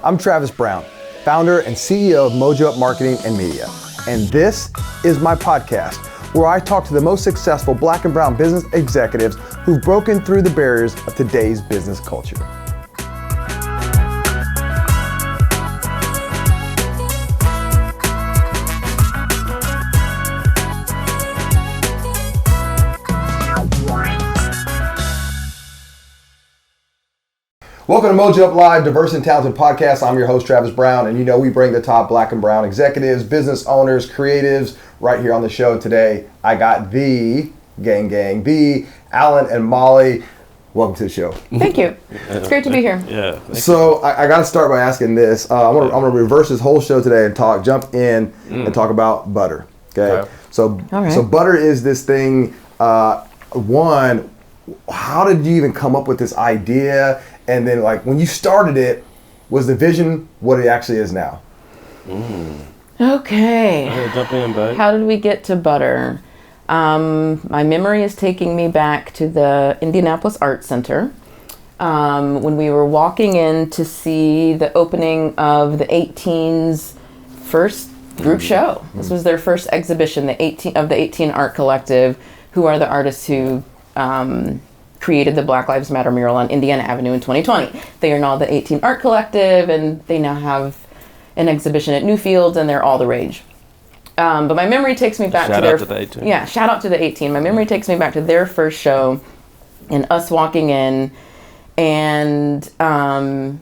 I'm Travis Brown, founder and CEO of Mojo Up Marketing and Media. And this is my podcast, where I talk to the most successful Black and brown business executives who've broken through the barriers of today's business culture. Welcome to Mojo Up Live, Diverse and Talented Podcast. I'm your host, Travis Brown, and you know we bring the top Black and brown executives, business owners, creatives right here on the show today. I got the the Alan and Molly. Welcome to the show. Thank you. It's great to be here. Yeah. So I got to start by asking this. I'm gonna reverse this whole show today and jump in and talk about butter. Okay. So butter is this thing. One, how did you even come up with this idea? And then, like, when you started it, was the vision what it actually is now? Okay. Jump in, bud. How did we get to butter? My memory is taking me back to the Indianapolis Art Center when we were walking in to see the opening of the 18's first group show. This was their first exhibition, the 18 Art Collective, who are the artists who created the Black Lives Matter mural on Indiana Avenue in 2020. They are now the 18 Art Collective, and they now have an exhibition at Newfields, and they're all the rage. But my memory takes me back Shout out to the 18. Yeah, shout out to the 18. My memory takes me back to their first show, and us walking in, and my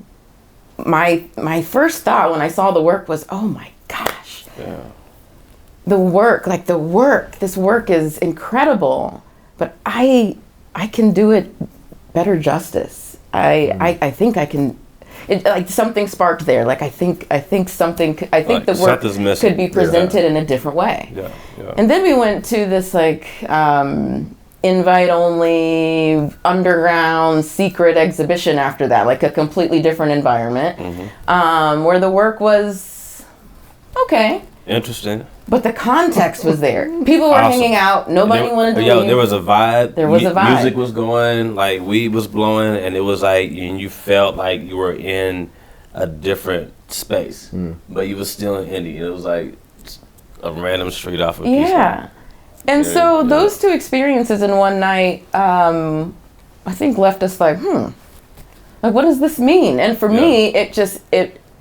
first thought when I saw the work was, oh my gosh, this work is incredible, but I can do it better justice. I think I can. Something sparked there. The work could be presented in a different way. Yeah. And then we went to this invite only underground secret exhibition after that, like a completely different environment, where the work was okay. Interesting. But the context was there. People were hanging out. Nobody wanted to leave. There was a vibe. There was a vibe. Music was going, like weed was blowing, and it was like, and you felt like you were in a different space, but you were still in Indy. It was like a random street off of Yeah. And so those two experiences in one night, I think left us like, what does this mean? And for me,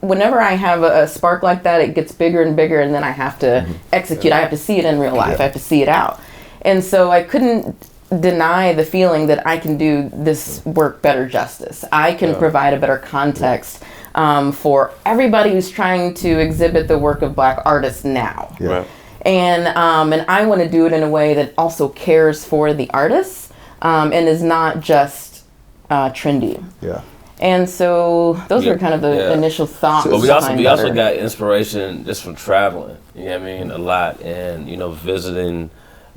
whenever I have a spark like that, it gets bigger and bigger, and then I have to execute. I have to see it in real life. I have to see it out. And so I couldn't deny the feeling that I can do this work better justice. I can provide a better context for everybody who's trying to exhibit the work of Black artists now. Yeah. Right. And I want to do it in a way that also cares for the artists and is not just trendy. Yeah. And so those were kind of the initial thoughts. But we also got inspiration just from traveling. You know what I mean? A lot. And, visiting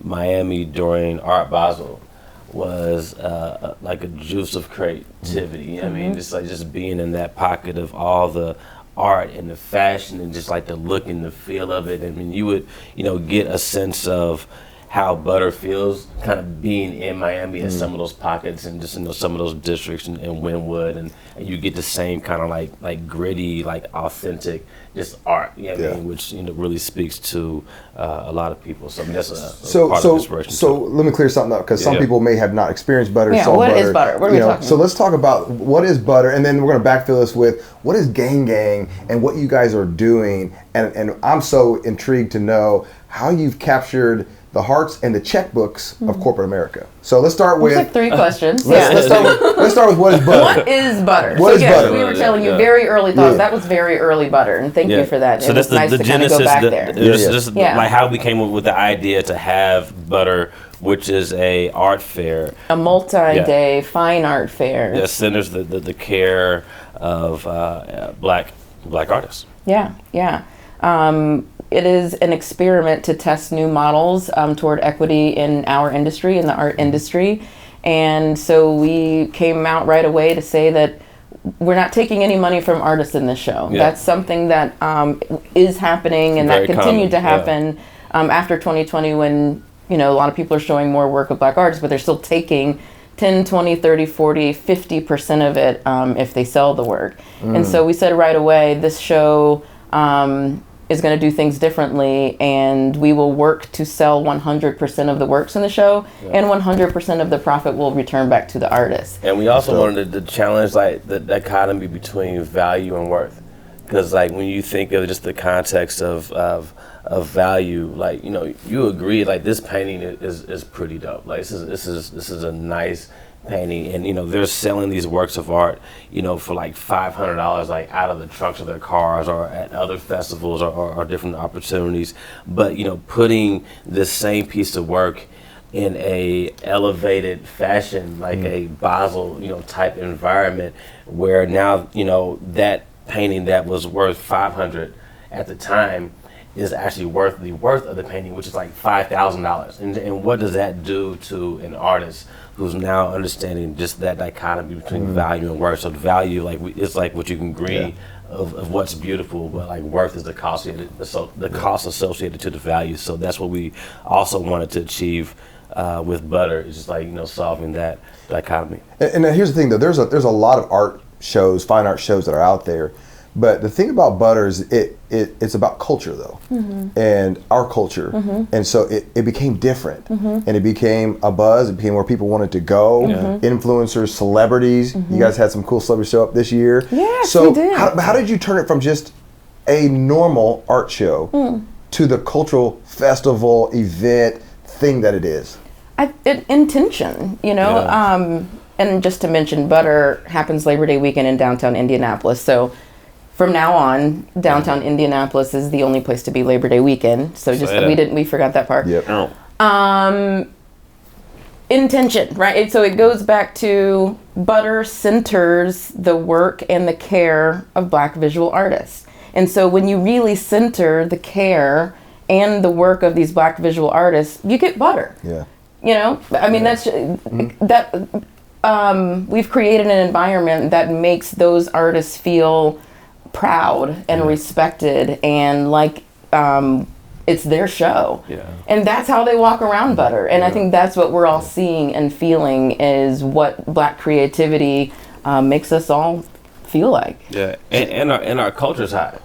Miami during Art Basel was like a juice of creativity. You know what I mean? Just being in that pocket of all the art and the fashion and just like the look and the feel of it. I mean, you would, get a sense of how butter feels kind of being in Miami in some of those pockets and just some of those districts in Wynwood, and you get the same kind of like gritty, like authentic just art, I mean, which really speaks to a lot of people. So I mean, that's a part of inspiration. So let me clear something up, because some people may have not experienced butter. Yeah, what is butter? What are we talking about? So let's talk about what is butter, and then we're going to backfill this with what is Gang Gang and what you guys are doing. And I'm so intrigued to know how you've captured the hearts and the checkbooks of corporate America. So let's start with... That's like 3 questions. Let's start with what is butter. What is butter? What is butter? We were telling you very early thoughts. That was very early butter, and thank you for that. So it was nice to kind of go back there. Like how we came up with the idea to have butter, which is a art fair. A multi-day fine art fair. That centers the care of black artists. Yeah. It is an experiment to test new models toward equity in our industry, in the art industry. And so we came out right away to say that we're not taking any money from artists in this show. That's something that is happening, and that continued to happen after 2020, when a lot of people are showing more work of Black artists, but they're still taking 10, 20, 30, 40, 50% of it if they sell the work. And so we said right away, this show is going to do things differently, and we will work to sell 100% of the works in the show, and 100% of the profit will return back to the artist. And we also wanted to challenge like the dichotomy between value and worth, because like when you think of just the context of value, like, you know, you agree like this painting is pretty dope. Like this is a nice painting, and you know they're selling these works of art, you know, for like $500, like out of the trunks of their cars or at other festivals or different opportunities. But you know, putting this same piece of work in a elevated fashion, like a Basel, you know, type environment, where now, you know, that painting that was worth $500 at the time is actually worth the worth of the painting, which is like $5,000. And what does that do to an artist who's now understanding just that dichotomy between value and worth? So the value, like it's like what you can agree of what's beautiful, but like worth is the cost associated to the value. So that's what we also wanted to achieve with Butter. It's just like, you know, solving that dichotomy. And here's the thing though, there's a lot of art shows, fine art shows that are out there. But the thing about Butter is it's about culture though, and our culture, and so it became different, and it became a buzz. It became where people wanted to go. Influencers, celebrities. You guys had some cool celebrities show up this year. Yes, so we did. How did you turn it from just a normal art show to the cultural festival event thing that it is? Intention, you know. And just to mention, Butter happens Labor Day weekend in downtown Indianapolis. So from now on, downtown Indianapolis is the only place to be Labor Day weekend. So just we forgot that part. Yep. Intention, right? So it goes back to Butter centers the work and the care of Black visual artists. And so when you really center the care and the work of these Black visual artists, you get Butter. Yeah. You know, I mean, that's that. We've created an environment that makes those artists feel proud and respected, and like it's their show. And that's how they walk around Butter. And I think that's what we're all seeing and feeling is what Black creativity makes us all feel like. And our culture's hot.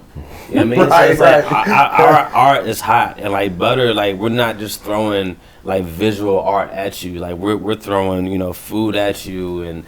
You know what I mean? So it's like our art is hot, and like Butter, like we're not just throwing like visual art at you, like we're throwing, you know, food at you, and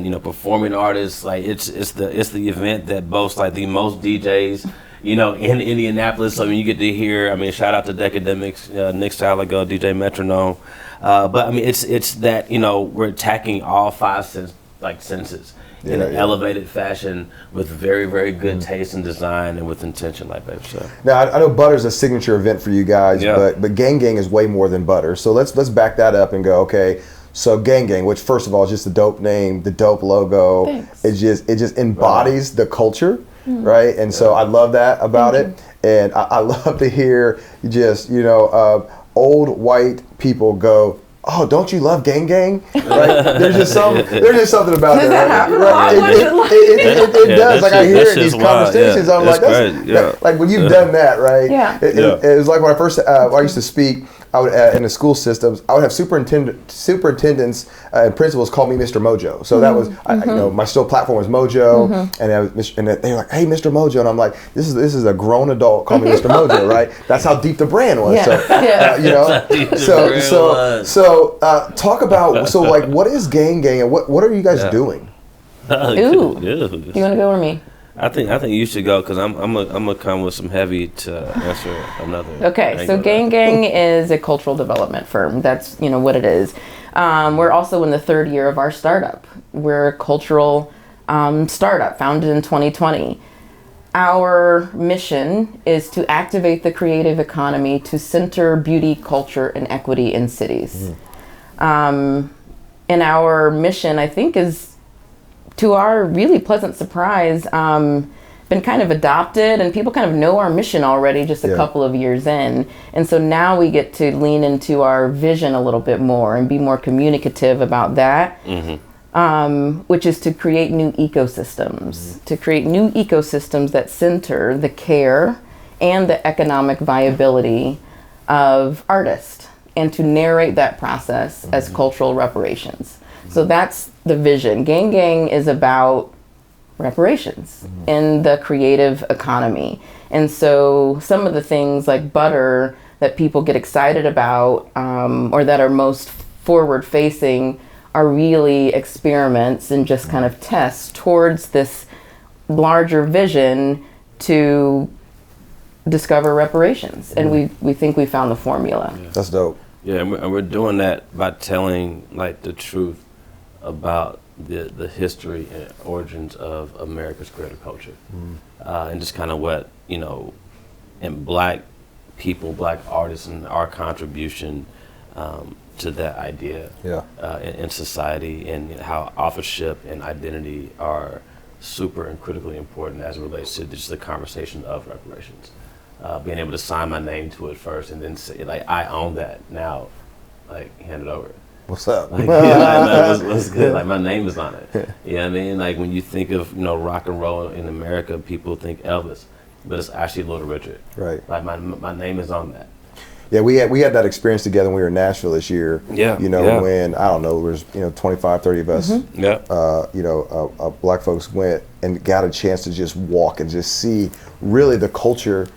you know, performing artists. Like it's the event that boasts like the most DJs, you know, in Indianapolis. So I mean, you get to hear, I mean, shout out to Decademics, Nick Salago, DJ Metronome, but I mean, it's that, you know, we're attacking all five senses in an elevated fashion with very, very good taste and design and with intention, like Babe said. Now, I know Butter's a signature event for you guys, but Gang Gang is way more than Butter. So let's back that up and go, okay, so Gang Gang, which first of all is just a dope name, the dope logo. Thanks. It just embodies the culture, right? And so I love that about it. And I love to hear just, you know, old white people go, oh, don't you love Gang Gang? Right? There's just something about that. Right? It does. Like I hear it in these conversations. I'm like, that's like when you've done that, right? It was like when I first I used to speak. I would in the school systems. I would have superintendents and principals call me Mr. Mojo. So that was, you know, my still platform was Mojo, and they were like, "Hey, Mr. Mojo," and I'm like, "This is a grown adult call me Mr. Mojo, right?" That's how deep the brand was. So you know, so talk about like what is Gang Gang and what are you guys doing? Ooh, you want to go or me? I think you should go, because I'm gonna come with some heavy to answer another. Okay, so Gang Gang is a cultural development firm. That's, you know, what it is. We're also in the third year of our startup. We're a cultural startup founded in 2020. Our mission is to activate the creative economy to center beauty, culture, and equity in cities. And our mission, I think, is, to our really pleasant surprise, been kind of adopted, and people kind of know our mission already just a couple of years in. And so now we get to lean into our vision a little bit more and be more communicative about that, which is to create new ecosystems, that center the care and the economic viability of artists, and to narrate that process as cultural reparations. So that's the vision. Gang Gang is about reparations in the creative economy. And so some of the things like butter that people get excited about or that are most forward facing are really experiments and just kind of tests towards this larger vision to discover reparations. And we think we found the formula. Yeah. That's dope. Yeah, and we're doing that by telling like the truth about the history and origins of America's creative culture, and just kind of what, you know, and black people, black artists, and our contribution to that idea in society, and how authorship and identity are super and critically important as it relates to just the conversation of reparations. Being able to sign my name to it first and then say, like, I own that now, like, hand it over. What's up? Like, yeah, what's good? Like, my name is on it. You know what I mean? Like, when you think of, you know, rock and roll in America, people think Elvis, but it's actually Little Richard. Right. Like, my name is on that. Yeah, we had that experience together when we were in Nashville this year. Yeah. You know, when, I don't know, there was, you know, 25, 30 of us, you know, black folks went and got a chance to just walk and just see really the culture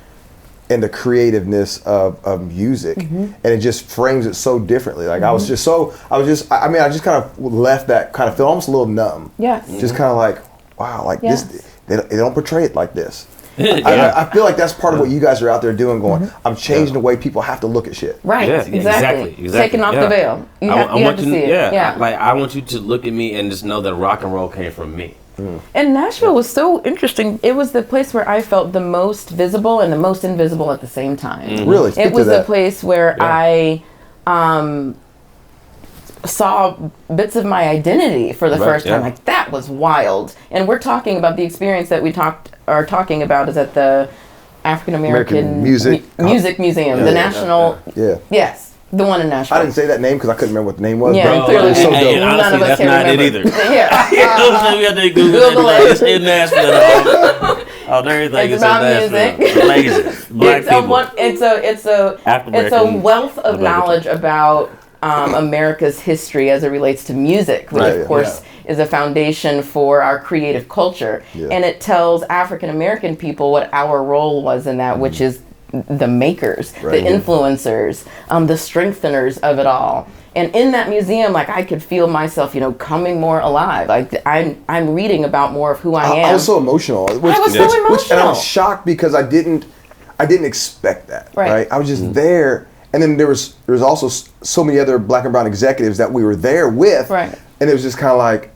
and the creativeness of music. And it just frames it so differently. Like I just kind of left that kind of feel almost a little numb. Yes. Just kind of like, wow, like this, they don't portray it like this. I feel like that's part of what you guys are out there doing, going, I'm changing the way people have to look at shit. Right, Yeah, exactly. Taking off the veil. You have to see it. Yeah. Like, I want you to look at me and just know that rock and roll came from me. And Nashville was so interesting. It was the place where I felt the most visible and the most invisible at the same time. Really? It was the place where I saw bits of my identity for the first time. Like, that was wild. And we're talking about the experience that we are talking about is at the African American Music Museum, the National. Yes. The one in Nashville. I didn't say that name because I couldn't remember what the name was. Yeah, bro. clearly. So dope. Honestly, None of us that's can not remember. it either. Yeah. We have to Google it. It's in Nashville. Oh, everything It's is in about Nashville. music. Amazing. Black people. It's a wealth of knowledge about America's history as it relates to music, which of course is a foundation for our creative culture. And it tells African American people what our role was in that, which is the makers, the influencers, the strengtheners of it all. And in that museum, like, I could feel myself, you know, coming more alive. Like, I'm reading about more of who I am. I was so emotional. I was so emotional. And I was shocked because I didn't expect that. Right. I was just there, and then there was also so many other black and brown executives that we were there with. Right. And it was just kind of like,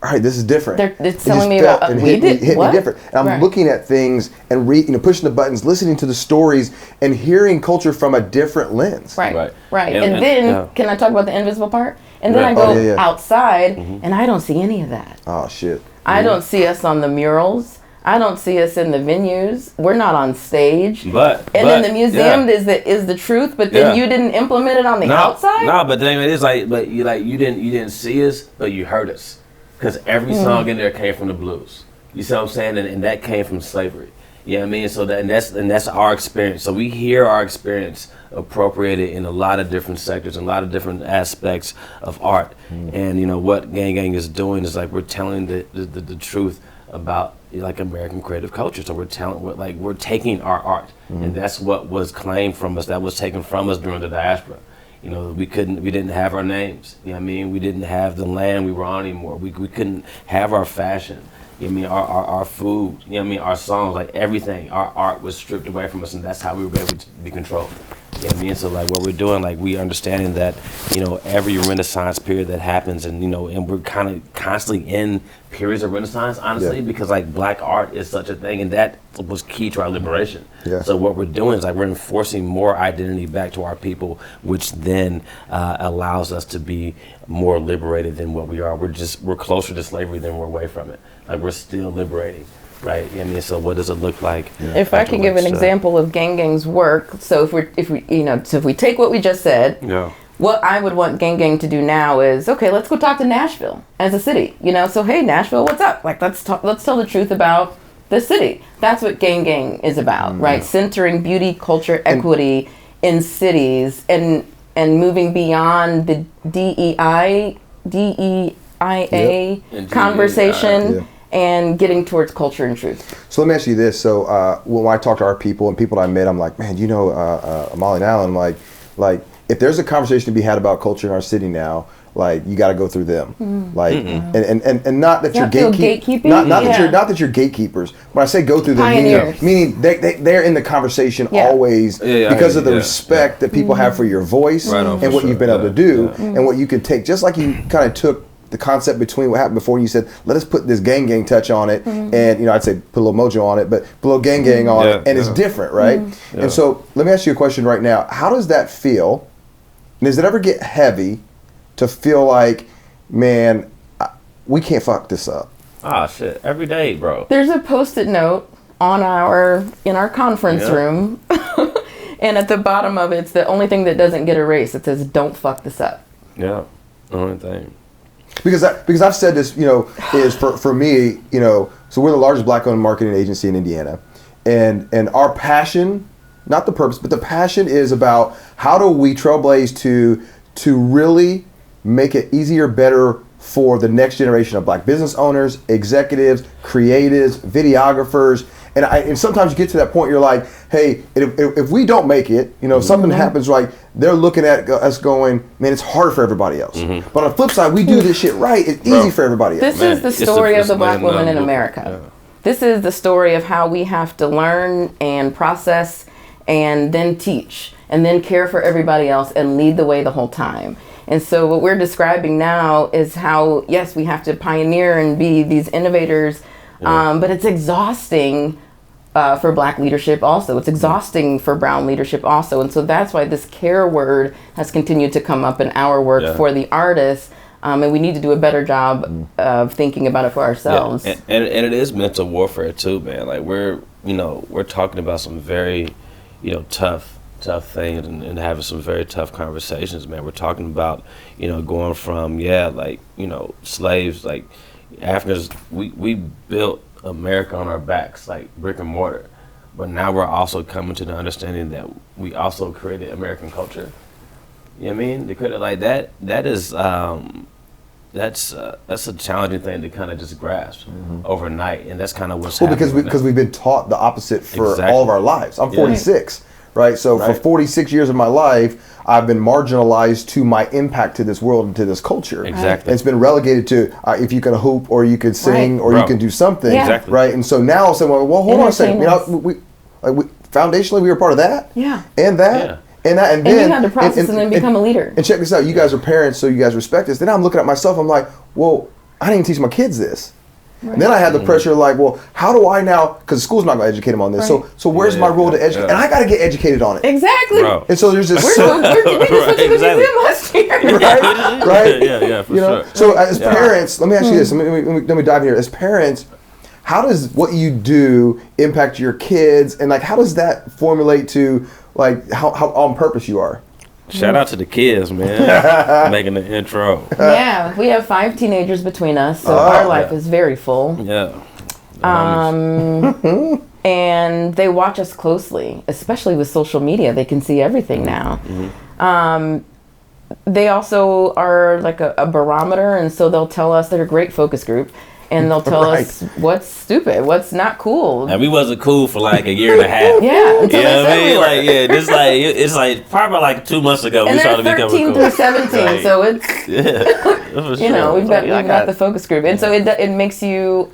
all right, this is different. It's telling me about and hit me different. And I'm looking at things and pushing the buttons, listening to the stories, and hearing culture from a different lens. Right. And then, can I talk about the invisible part? And then I go outside, and I don't see any of that. Oh shit! I don't see us on the murals. I don't see us in the venues. We're not on stage. But then the museum is the truth. But then you didn't implement it on the outside. No, but then it is like, you didn't see us, but you heard us. Because every song in there came from the blues. You see what I'm saying? And that came from slavery. You know what I mean? So that's our experience. So we hear our experience appropriated in a lot of different sectors, and a lot of different aspects of art. And you know what Gang Gang is doing is like we're telling the truth about like American creative culture. So we're taking our art, and that's what was claimed from us. That was taken from us during the diaspora. You know, we didn't have our names. You know what I mean? We didn't have the land we were on anymore. We couldn't have our fashion. You know what I mean? Our food, you know what I mean? Our songs, like everything, our art was stripped away from us, and that's how we were able to be controlled. You know what I mean? So like what we're doing, like we understanding that, you know, every Renaissance period that happens, and you know, and we're kind of constantly in periods of Renaissance, honestly, because like black art is such a thing, and that was key to our liberation. So what we're doing is like we're enforcing more identity back to our people, which then allows us to be more liberated than what we are. We're closer to slavery than we're away from it. Like we're still liberating. Right. I mean, so what does it look like? If I can give an example of Gang Gang's work, so if we take what we just said, what I would want Gang Gang to do now is, okay, let's go talk to Nashville as a city. You know, so hey, Nashville, what's up? Like, let's tell the truth about the city. That's what Gang Gang is about, right? Centering beauty, culture, equity in cities, and moving beyond the DEI DEIA conversation and getting towards culture and truth. So let me ask you this. So when I talk to our people and people that I met, I'm like, man, Molly and Alan, like if there's a conversation to be had about culture in our city now, like you got to go through them, like, and not that you're gatekeeping, not that you're gatekeepers. When I say go through them, meaning they're in the conversation always because of the respect that people have for your voice and what you've been able to do and what you can take. Just like you kind of took the concept between what happened before, you said, let us put this gang touch on it, and I'd say put a little mojo on it, but put a little gang on it, and it's different, right? And so let me ask you a question right now. How does that feel? And does it ever get heavy to feel like, man, we can't fuck this up? Ah, shit. Every day, bro. There's a Post-it note in our conference room, and at the bottom of it's the only thing that doesn't get erased. It says, don't fuck this up. Yeah, only thing. Because I've said this, is for me, so we're the largest Black-owned marketing agency in Indiana, and our passion, not the purpose, but the passion is about how do we trailblaze to really make it easier, better for the next generation of Black business owners, executives, creatives, videographers. And sometimes you get to that point, you're like, hey, if we don't make it, if something happens, like they're looking at us going, man, it's hard for everybody else. But on the flip side, we do this shit right, it's easy for everybody else. This is the story of the Black woman in America. Yeah. This is the story of how we have to learn and process and then teach and then care for everybody else and lead the way the whole time. And so what we're describing now is how, yes, we have to pioneer and be these innovators, but it's exhausting for Black leadership also. It's exhausting for brown leadership also. And so that's why this care word has continued to come up in our work for the artists. And we need to do a better job of thinking about it for ourselves. Yeah. And it is mental warfare too, man. Like we're talking about some very, tough things and having some very tough conversations, man. We're talking about, going from, slaves, like Africans, we built America on our backs, like brick and mortar. But now we're also coming to the understanding that we also created American culture. You know what I mean? They created like that. That is, that's a challenging thing to kind of just grasp overnight, and that's kind of what's happening. Because we've been taught the opposite for all of our lives. I'm 46. Right, so for 46 years of my life, I've been marginalized to my impact to this world and to this culture. Exactly. And it's been relegated to if you can hoop or you can sing or you can do something. Yeah. Exactly. Right, and so now I'm saying, well, hold on a second. We foundationally we were part of that. Yeah. And that. Yeah. And then you had to process and then become a leader. And check this out. You guys are parents, so you guys respect this. Then I'm looking at myself. I'm like, well, I didn't even teach my kids this. Right. And then I had the pressure like, well, how do I now, because school's not going to educate them on this, so where's my role to educate? And I got to get educated on it. Exactly. Bro. And so there's this... We just went to the museum last year. Right? Yeah, for sure. So as parents, let me ask you this, let me dive in here. As parents, how does what you do impact your kids? And like, how does that formulate to like how on purpose you are? Shout out to the kids, man, making the intro. Yeah, we have 5 teenagers between us, so our life is very full. Yeah. And they watch us closely, especially with social media. They can see everything now. They also are like a barometer, and so they'll tell us they're a great focus group. And they'll tell us what's stupid, what's not cool. And we wasn't cool for like a year and a half. Yeah, until you know what I mean? Like, it's like probably like 2 months ago and we started becoming cool. And they're 13 through 17, like, so it's we've got the focus group, and so it makes you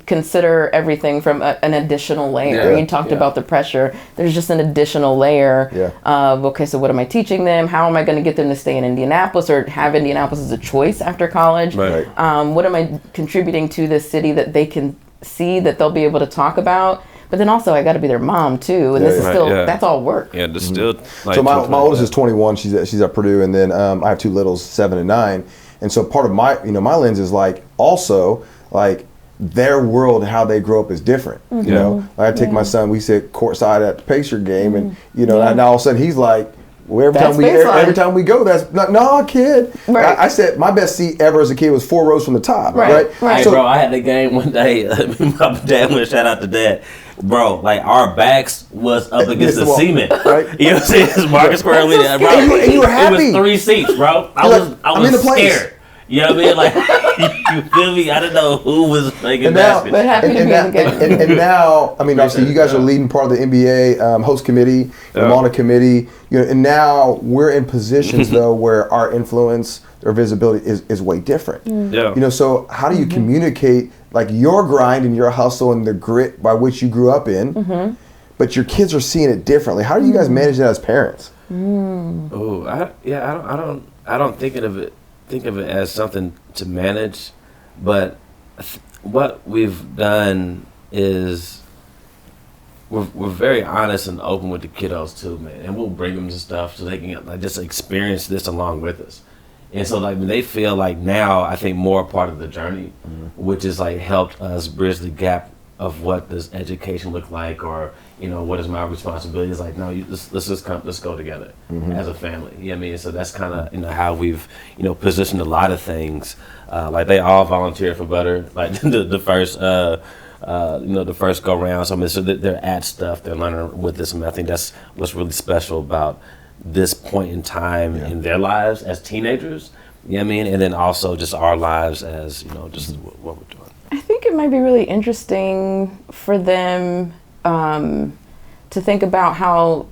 consider everything from an additional layer. You talked about the pressure. There's just an additional layer of okay, so what am I teaching them? How am I going to get them to stay in Indianapolis or have Indianapolis as a choice after college? Right. What am I contributing to this city that they can see that they'll be able to talk about? But then also I got to be their mom too, and this is still that's all work. Yeah, there's still. Like, so my oldest is 21. She's at Purdue, and then I have 2 littles, 7 and 9. And so part of my my lens is like also like their world, how they grow up is different. You know, I take my son. We sit courtside at the Pacer game, and now all of a sudden he's like. Well, every time we go, that's no kid. Right. I said my best seat ever as a kid was 4 rows from the top. Right. Hey, so, bro, I had the game one day. My dad went shout out to dad. Bro, like our backs was up against the cement. Right. You know what I'm saying? It's Market Square. And you were happy. It was 3 seats, bro. I was in the scared. You know what I mean? Like, you feel me? I didn't know who was making baskets. But happy to be in the game. And now, I mean, obviously, you guys are leading part of the NBA host committee, I'm on a committee, and now we're in positions though where our influence or visibility is way different. Yeah. So how do you communicate like your grind and your hustle and the grit by which you grew up in, but your kids are seeing it differently? How do you guys manage that as parents? Oh, I don't think of it as something to manage, but what we've done is we're very honest and open with the kiddos too, man, and we'll bring them to stuff so they can like just experience this along with us. And so like when they feel like now, I think more a part of the journey, which is like helped us bridge the gap of what does education look like, or what is my responsibility. It's like, no, let's go together as a family. You know what I mean? So that's kind of how we've positioned a lot of things. Like they all volunteer for Butter. Like the first the first go round. So I mean, so they're at stuff, they're learning with this, and I think that's what's really special about this point in time in their lives as teenagers. You know what I mean? And then also just our lives as just what we're doing. I think it might be really interesting for them to think about how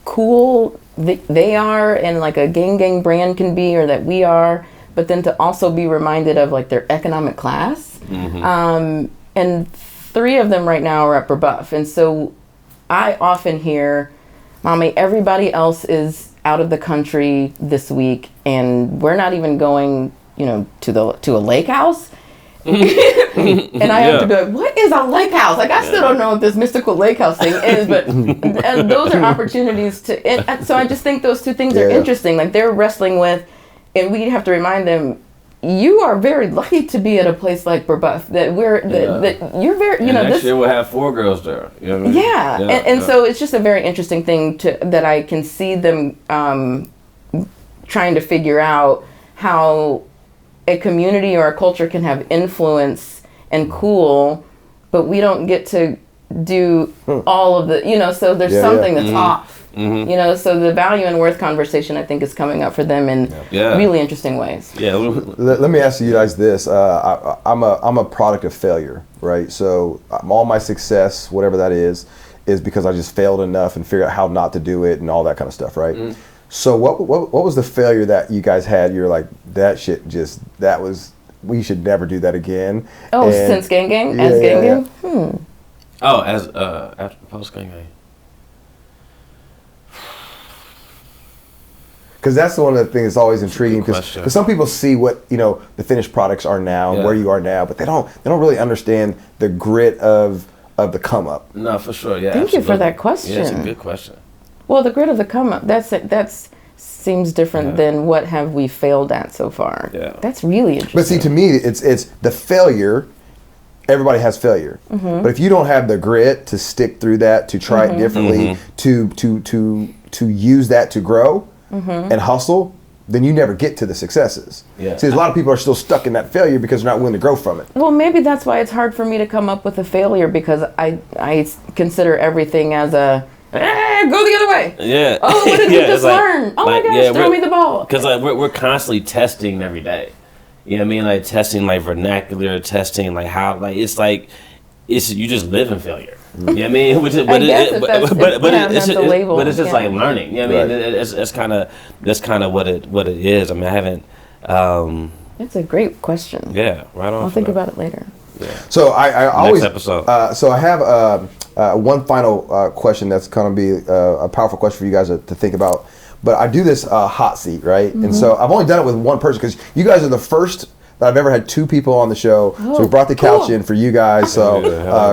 cool they are and like a gang brand can be, or that we are, but then to also be reminded of like their economic class. And 3 of them right now are at Brebeuf, and so I often hear, "Mommy, everybody else is out of the country this week, and we're not even going, to a lake house." And I have to be like, what is a lake house? Like, I still don't know what this mystical lake house thing is, but and those are opportunities to, and so I just think those 2 things are interesting. Like, they're wrestling with, and we have to remind them, you are very lucky to be at a place like Brebeuf, that you're very, next year we'll have 4 girls there. You know what I mean? And so it's just a very interesting thing that I can see them trying to figure out how a community or a culture can have influence and cool, but we don't get to do all of the, so there's something that's off. So the value and worth conversation, I think, is coming up for them in really interesting ways. Let me ask you guys this. I'm a product of failure, right? So all my success, whatever that is because I just failed enough and figured out how not to do it and all that kind of stuff, right? So what was the failure that you guys had? You're like, we should never do that again. Oh, since Gang Gang? As Gang Gang? Oh, as after post Gang Gang. Because that's one of the things that's always intriguing. Because some people see what the finished products are now and where you are now, but they don't really understand the grit of the come up. No, for sure. Yeah. Thank you for that question. Yeah, it's a good question. Well, the grit of the come up, that seems different than what have we failed at so far. Yeah. That's really interesting. But see, to me, it's the failure. Everybody has failure, but if you don't have the grit to stick through that, to try it differently, to use that to grow and hustle, then you never get to the successes. Yeah. See, a lot of people are still stuck in that failure because they're not willing to grow from it. Well, maybe that's why it's hard for me to come up with a failure, because I consider everything as a go the other way. Yeah. Oh, what did you just learn? Oh my gosh, throw me the ball. Because we're constantly testing every day. You know what I mean? Like testing like vernacular, testing like how, like it's you just live in failure. You know what I mean? But it's just like learning. You know what I mean? It's kind of what it is. I mean, I haven't. It's a great question. Yeah, right on. I'll think about it later. Yeah. So I always next episode. So I have one final question that's going to be a powerful question for you guys to think about. But I do this hot seat, right? And so I've only done it with one person because you guys are the first that I've ever had 2 people on the show. So we brought the couch in for you guys. So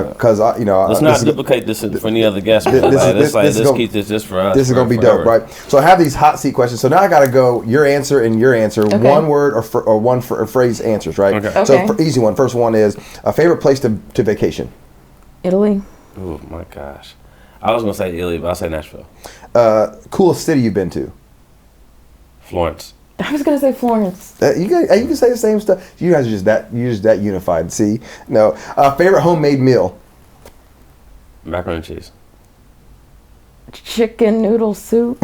because let's not duplicate this for any other guests. Let's keep this just for us. This is gonna be dope, right? So I have these hot seat questions. So now I got to go your answer and your answer, one word or one phrase answers, right? Okay. So easy one. First one is a favorite place to vacation. Italy. Oh my gosh, I was gonna say Italy, but I'll say Nashville. Coolest city you've been to? Florence. I was gonna say Florence. You can say the same stuff. You guys are just that unified. See, no. Favorite homemade meal? Macaroni and cheese. Chicken noodle soup.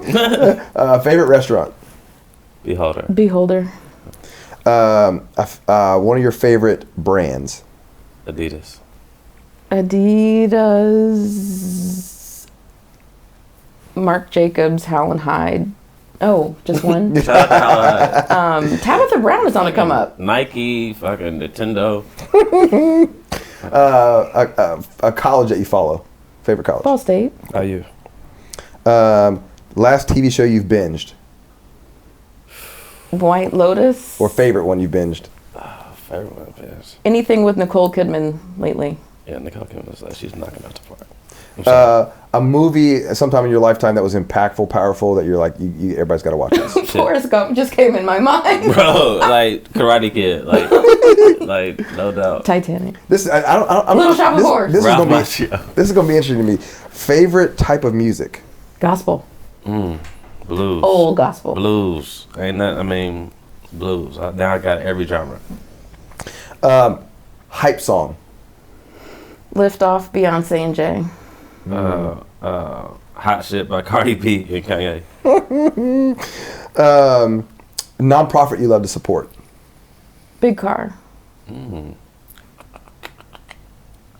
Favorite restaurant? Beholder. One of your favorite brands. Adidas. Marc Jacobs, Howlin' Hyde. Oh, just one. Shout out to Howlin'. Tabitha Brown is on the come up. Nike, fucking Nintendo. A college that you follow. Favorite college. Ball State. How you? Last TV show you've binged. White Lotus. Or favorite one you've binged. Favorite one, yes. Anything with Nicole Kidman lately. Yeah, Nicole Kidman, she's knocking out the park. A movie sometime in your lifetime that was impactful, powerful, that you're like, everybody's got to watch this. Forrest Gump just came in my mind. Bro, like Karate Kid, like no doubt. Titanic. Little Shop of Horrors. This is gonna be interesting to me. Favorite type of music. Gospel. Blues. Old gospel. Blues. Blues. Now I got every genre. Hype song. Lift Off, Beyonce and Jay. Hot Shit by Cardi B and Kanye. Nonprofit you love to support. Big Car.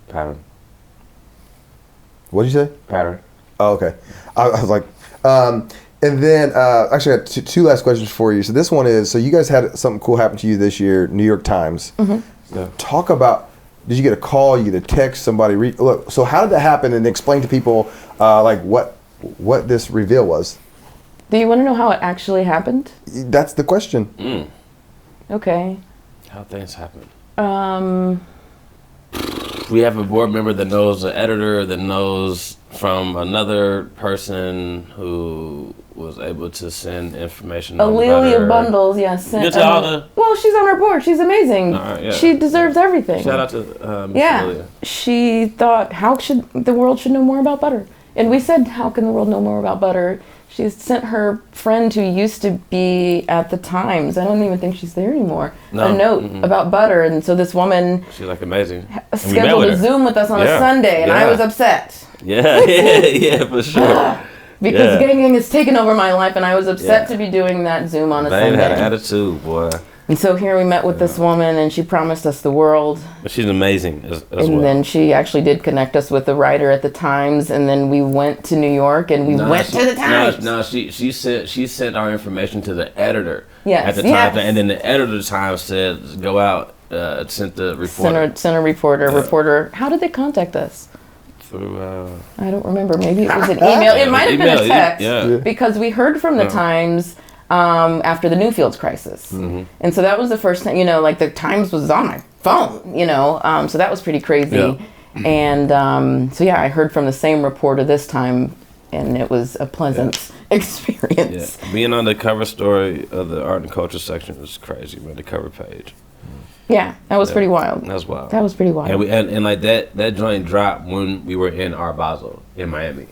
Pattern. What'd you say? Pattern. Oh, okay. I was like, and then actually I got two last questions for you. So this one is, so you guys had something cool happen to you this year, New York Times. Yeah. Talk about, did you get a call, you get a text, somebody, look, so how did that happen, and explain to people like what this reveal was? Do you want to know how it actually happened? That's the question. Okay. How things happen. We have a board member that knows the editor that knows from another person who was able to send information on Alelia Butter. Bundles, yes. Get to all the... Well, she's on our board. She's amazing. Yeah. She deserves everything. Shout out to Miss Alelia. She thought, the world should know more about butter. And we said, how can the world know more about butter? She sent her friend who used to be at the Times, I don't even think she's there anymore, a note about butter. And so this woman... She's like amazing. Scheduled a Zoom with us on a Sunday, and I was upset. Yeah, for sure. Because Gang has taken over my life, and I was upset to be doing that Zoom on a Sunday. They had an attitude, boy. And so here we met with this woman, and she promised us the world. But she's amazing as well. And then she actually did connect us with the writer at the Times, and then we went to New York, and we went to the Times. No, she sent our information to the editor at the Times, and then the editor of the Times said, go out, sent the reporter. Sent a reporter. How did they contact us? Through, I don't remember. Maybe it was an email. It might have been a text, because we heard from the Times after the Newfields crisis. And so that was the first time, like the Times was on my phone, so that was pretty crazy. And I heard from the same reporter this time, and it was a pleasant experience. Being on the cover story of the art and culture section was crazy, man, the cover page. Yeah, that was pretty wild. That's wild. That was pretty wild. And like that joint dropped when we were in Art Basel in Miami.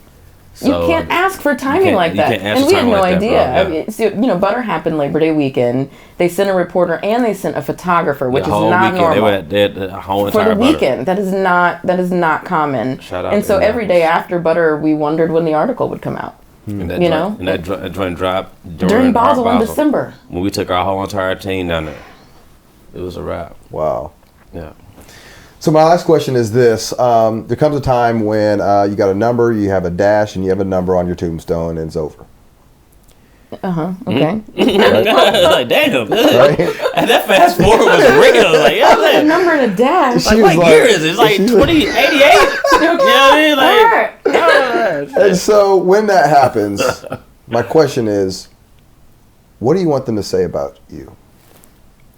So you can't ask for timing like that. And we had no idea. Butter happened Labor Day weekend. They sent a reporter and they sent a photographer, which is not normal. They had the whole entire for the Butter. Weekend. That is not common. Shout out and so to every day after Butter, we wondered when the article would come out. And that joint dropped during Basel in December. When we took our whole entire team down there. It was a wrap. Wow. Yeah. So my last question is this. There comes a time when you got a number, you have a dash, and you have a number on your tombstone, and it's over. Okay. Like, damn. Right? And that fast forward was ringing. I was like, a number and a dash. What year is it? It's like 2088? You know what I mean? And so when that happens, my question is, what do you want them to say about you?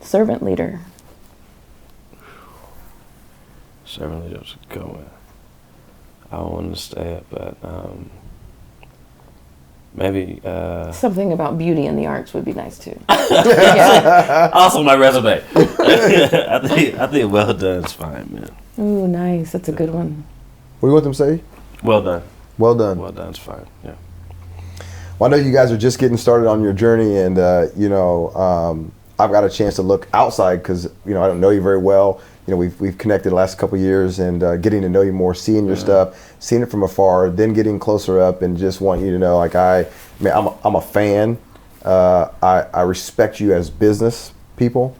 Servant leader. Servant leader was a good one. I want to stay up, but maybe something about beauty and the arts would be nice too. Also, my resume. I think well done is fine, man. Ooh, nice. That's a good one. What do you want them to say? Well done. Well done. Well done is fine. Yeah. Well, I know you guys are just getting started on your journey, and I've got a chance to look outside because I don't know you very well. We've connected the last couple of years, and getting to know you more, seeing your stuff, seeing it from afar, then getting closer up, and just want you to know, I'm a fan. I respect you as business people,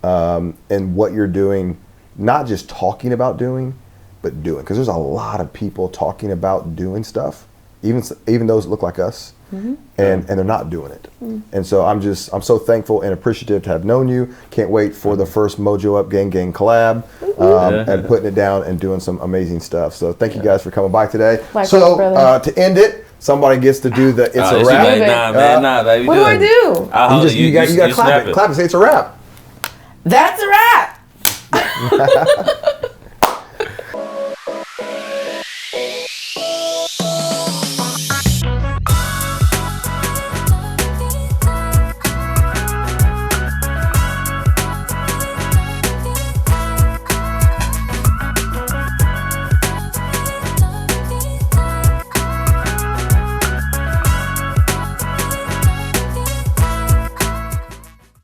and what you're doing, not just talking about doing, but doing. Because there's a lot of people talking about doing stuff, even those that look like us, and they're not doing it. And so I'm so thankful and appreciative to have known you. Can't wait for the first Mojo Up Gang collab, and putting it down and doing some amazing stuff. So thank you guys for coming by today. Likewise, so brother. to end it, somebody gets to do the it's a wrap. Nah, baby. What do I do? You got to clap it. Clap it. Say it's a wrap. That's a wrap.